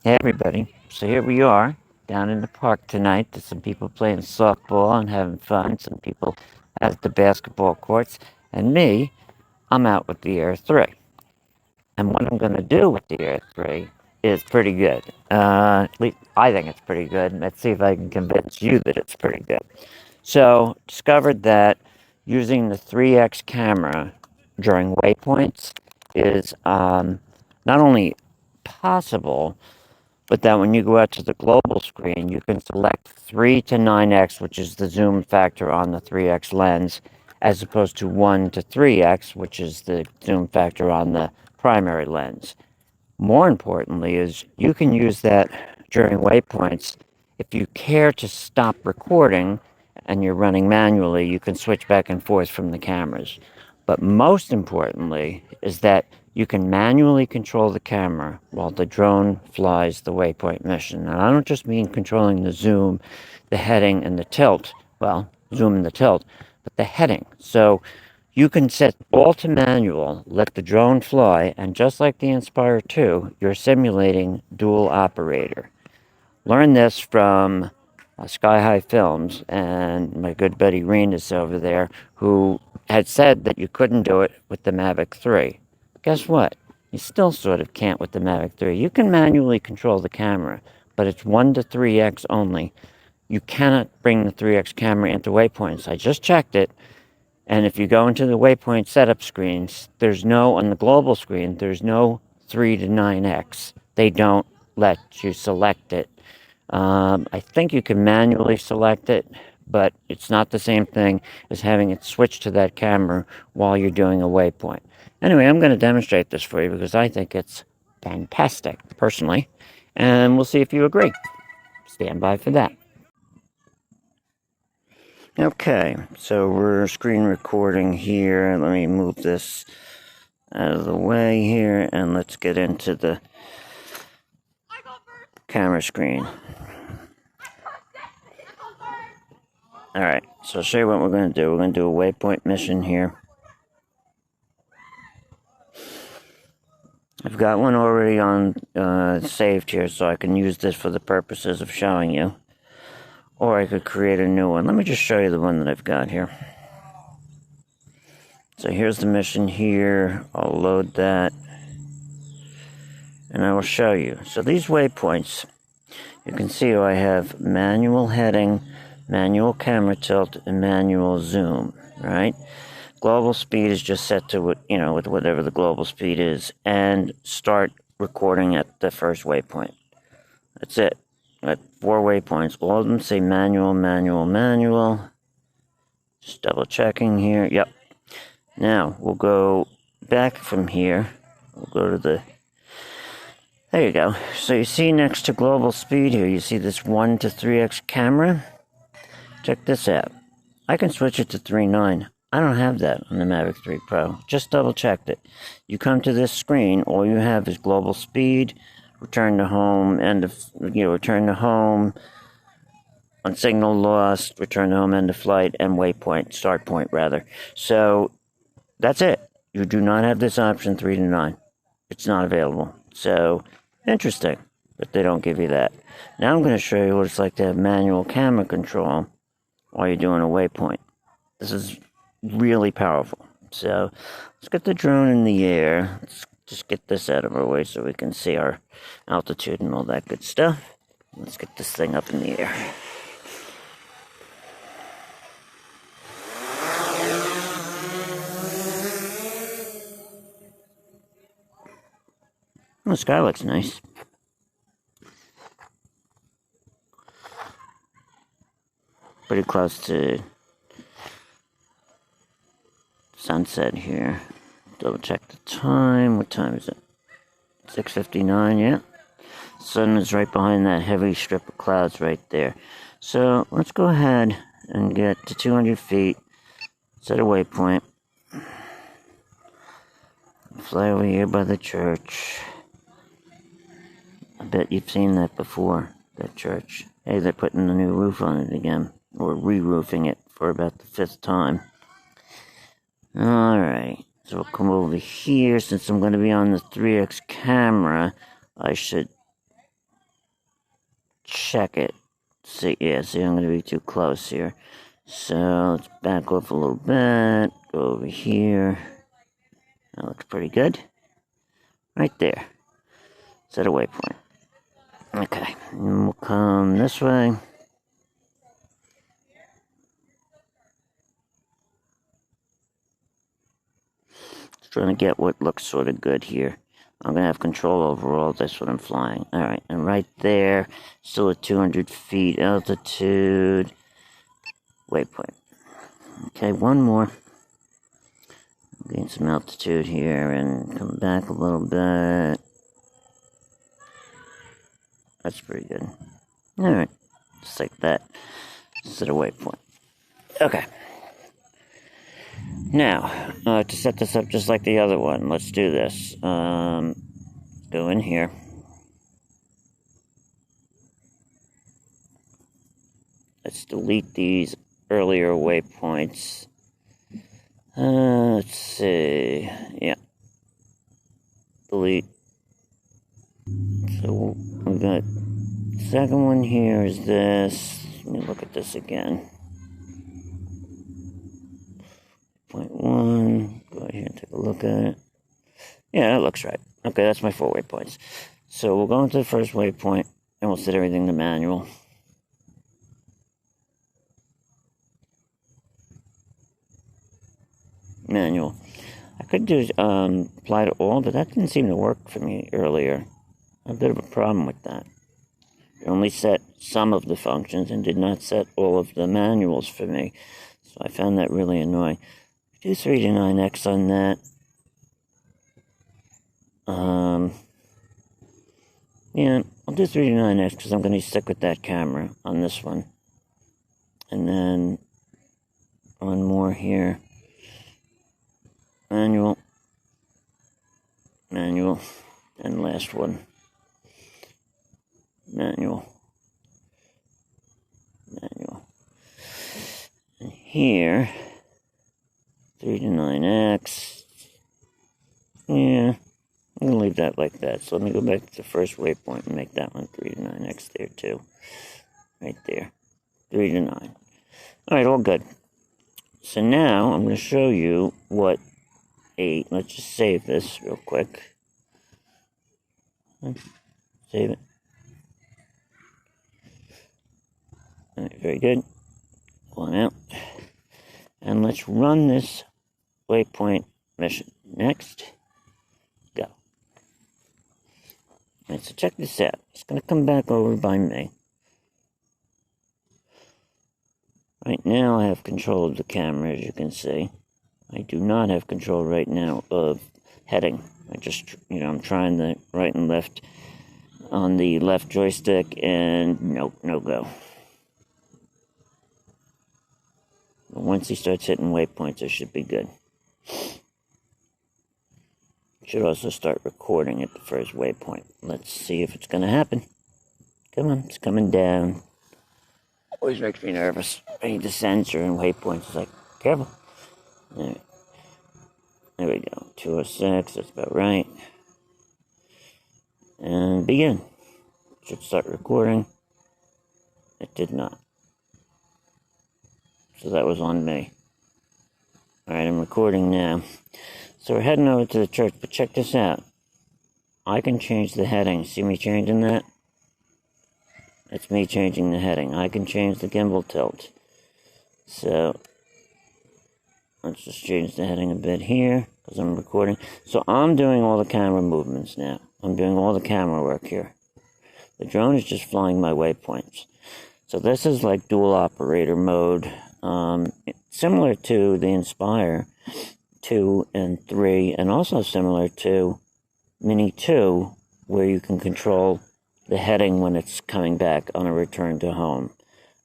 Hey everybody, so here we are down in the park tonight. There's some people playing softball and having fun, some people at the basketball courts, and me, I'm out with the Air 3. And what I'm going to do with the Air 3 is pretty good. At least I think it's pretty good. Let's see if I can convince you that it's pretty good. So, discovered that using the 3x camera during waypoints is not only possible, but then when you go out to the global screen, you can select 3 to 9x, which is the zoom factor on the 3x lens, as opposed to 1 to 3x, which is the zoom factor on the primary lens. More importantly is you can use that during waypoints. If you care to stop recording and you're running manually, you can switch back and forth from the cameras. But most importantly is that you can manually control the camera while the drone flies the waypoint mission. And I don't just mean controlling the zoom, the heading, and the tilt. Well, zoom and the tilt, but the heading. So you can set all to manual, let the drone fly, and just like the Inspire 2, you're simulating dual operator. Learned this from Sky High Films and my good buddy Renus over there, who had said that you couldn't do it with the Mavic 3. Guess what? You still sort of can't with the Mavic 3. You can manually control the camera, but it's 1 to 3x only. You cannot bring the 3x camera into waypoints. I just checked it. And if you go into the waypoint setup screens, on the global screen, there's no 3 to 9x. They don't let you select it. I think you can manually select it, but it's not the same thing as having it switch to that camera while you're doing a waypoint. Anyway, I'm going to demonstrate this for you because I think it's fantastic, personally. And we'll see if you agree. Stand by for that. Okay, so we're screen recording here. Let me move this out of the way here, and let's get into the camera screen. Alright, so I'll show you what we're going to do. We're going to do a waypoint mission here. I've got one already on saved here, so I can use this for the purposes of showing you. Or I could create a new one. Let me just show you the one that I've got here. So here's the mission here. I'll load that. And I will show you. So these waypoints, you can see I have manual heading, manual camera tilt, and manual zoom, right? Global speed is just set to, with whatever the global speed is, and start recording at the first waypoint. That's it. Got 4 waypoints. All of them say manual, manual, manual. Just double checking here. Yep. Now, we'll go back from here. We'll go to the... There you go. So you see next to global speed here, you see this 1 to 3x camera? Check this out. I can switch it to 3.9. I don't have that on the Mavic 3 Pro. Just double checked it. You come to this screen, all you have is global speed, return to home, return to home, on signal lost, return to home, end of flight, and waypoint, start point rather. So that's it. You do not have this option 3 to 9. It's not available. So interesting, but they don't give you that. Now I'm going to show you what it's like to have manual camera control while you're doing a waypoint. This is really powerful. So let's get the drone in the air. Let's just get this out of our way so we can see our altitude and all that good stuff. Let's get this thing up in the air. The sky looks nice. Pretty close to sunset here. Double check the time. What time is it? 6:59, yeah. Sun is right behind that heavy strip of clouds right there. So let's go ahead and get to 200 feet. Set a waypoint. Fly over here by the church. I bet you've seen that before, that church. Hey, they're putting a new roof on it again. Or re-roofing it for about the 5th time. Alright, so we'll come over here. Since I'm going to be on the 3x camera, I should check it. See, yeah, see, I'm going to be too close here. So let's back off a little bit. Go over here. That looks pretty good. Right there. Set a waypoint. Okay, and we'll come this way. Just trying to get what looks sort of good here. I'm going to have control over all this when I'm flying. Alright, and right there, still at 200 feet altitude. Waypoint. Okay, one more. Gain some altitude here and come back a little bit. That's pretty good. Alright, just like that. Set a waypoint. Okay. Now, to set this up just like the other one, let's do this. Go in here. Let's delete these earlier waypoints. Let's see. Yeah. Delete. So we got second one here is this. Let me look at this again. Point 1. Go ahead and take a look at it. Yeah, that looks right. Okay, that's my 4 waypoints. So we'll go into the first waypoint and we'll set everything to manual. Manual. I could do apply to all, but that didn't seem to work for me earlier. I have a bit of a problem with that. It only set some of the functions and did not set all of the manuals for me. So I found that really annoying. Do 3 to 9x on that. Yeah, I'll do 3 to 9x because I'm going to stick with that camera on this one. And then one more here. Manual, and last one. Manual. And here, 3 to 9x. Yeah, I'm going to leave that like that. So let me go back to the first waypoint and make that one 3 to 9x there too. Right there. 3 to 9. Alright, all good. So now I'm going to show you what let's just save this real quick. Save it. Alright, very good. One out. And let's run this waypoint mission. Next. Go. Alright, so check this out. It's going to come back over by me. Right now I have control of the camera, as you can see. I do not have control right now of heading. I just, I'm trying the right and left on the left joystick, and no go. But once he starts hitting waypoints, it should be good. Should also start recording at the first waypoint. Let's see if it's going to happen. Come on, it's coming down. Always makes me nervous. I need the sensor and waypoints. It's like, careful. Alright. There we go. 206, that's about right. And begin. Should start recording. It did not. So that was on me. Alright, I'm recording now. So we're heading over to the church, but check this out. I can change the heading. See me changing that? It's me changing the heading. I can change the gimbal tilt. So let's just change the heading a bit here, because I'm recording. So I'm doing all the camera movements now. I'm doing all the camera work here. The drone is just flying my waypoints. So this is like dual operator mode. Similar to the Inspire 2 and 3, and also similar to Mini 2, where you can control the heading when it's coming back on a return to home.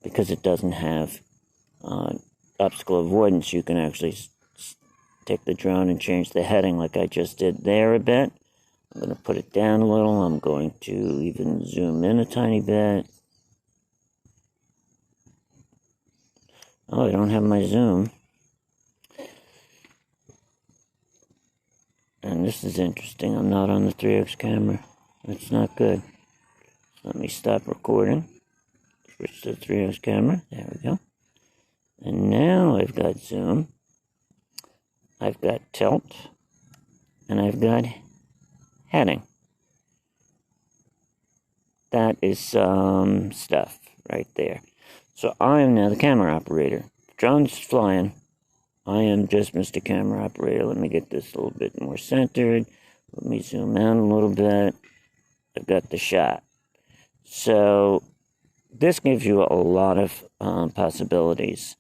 Because it doesn't have obstacle avoidance, you can actually take the drone and change the heading like I just did there a bit. I'm going to put it down a little. I'm going to even zoom in a tiny bit. Oh, I don't have my zoom. And this is interesting. I'm not on the 3x camera. It's not good. It's Let me stop recording. Switch to the 3x camera. There we go. And now I've got zoom. I've got tilt. And I've got heading. That is some stuff right there. So I am now the camera operator. Drone's flying. I am just Mr. Camera Operator. Let me get this a little bit more centered. Let me zoom out a little bit. I've got the shot. So this gives you a lot of possibilities,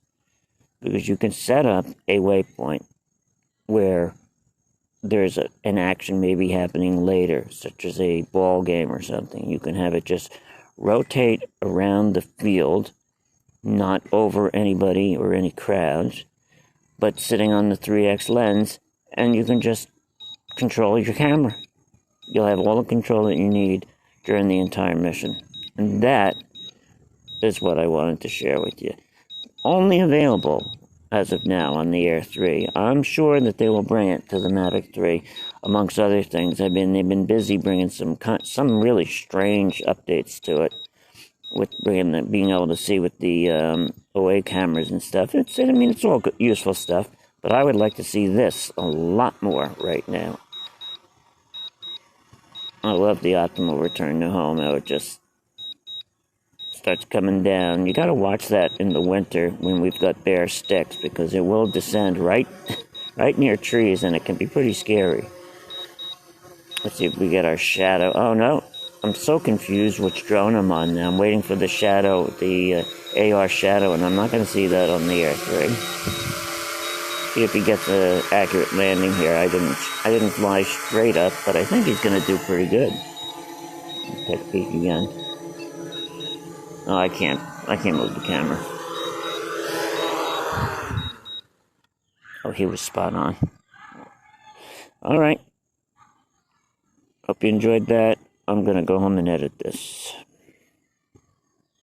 because you can set up a waypoint where there's an action maybe happening later, such as a ball game or something. You can have it just rotate around the field, not over anybody or any crowds, but sitting on the 3x lens, and you can just control your camera. You'll have all the control that you need during the entire mission. And that is what I wanted to share with you. Only available as of now on the Air 3. I'm sure that they will bring it to the Mavic 3, amongst other things. They've been busy bringing some really strange updates to it, with being able to see with the OA cameras and stuff. It's all good, useful stuff, but I would like to see this a lot more right now. I love the optimal return to home, how it just starts coming down. You gotta watch that in the winter when we've got bare sticks, because it will descend right near trees, and it can be pretty scary. Let's see if we get our shadow. Oh no, I'm so confused which drone I'm on now. I'm waiting for the shadow, the AR shadow, and I'm not gonna see that on the Air 3. See if he gets an accurate landing here. I didn't fly straight up, but I think he's gonna do pretty good. Take a peek again. Oh, I can't move the camera. Oh, he was spot on. All right. Hope you enjoyed that. I'm gonna go home and edit this.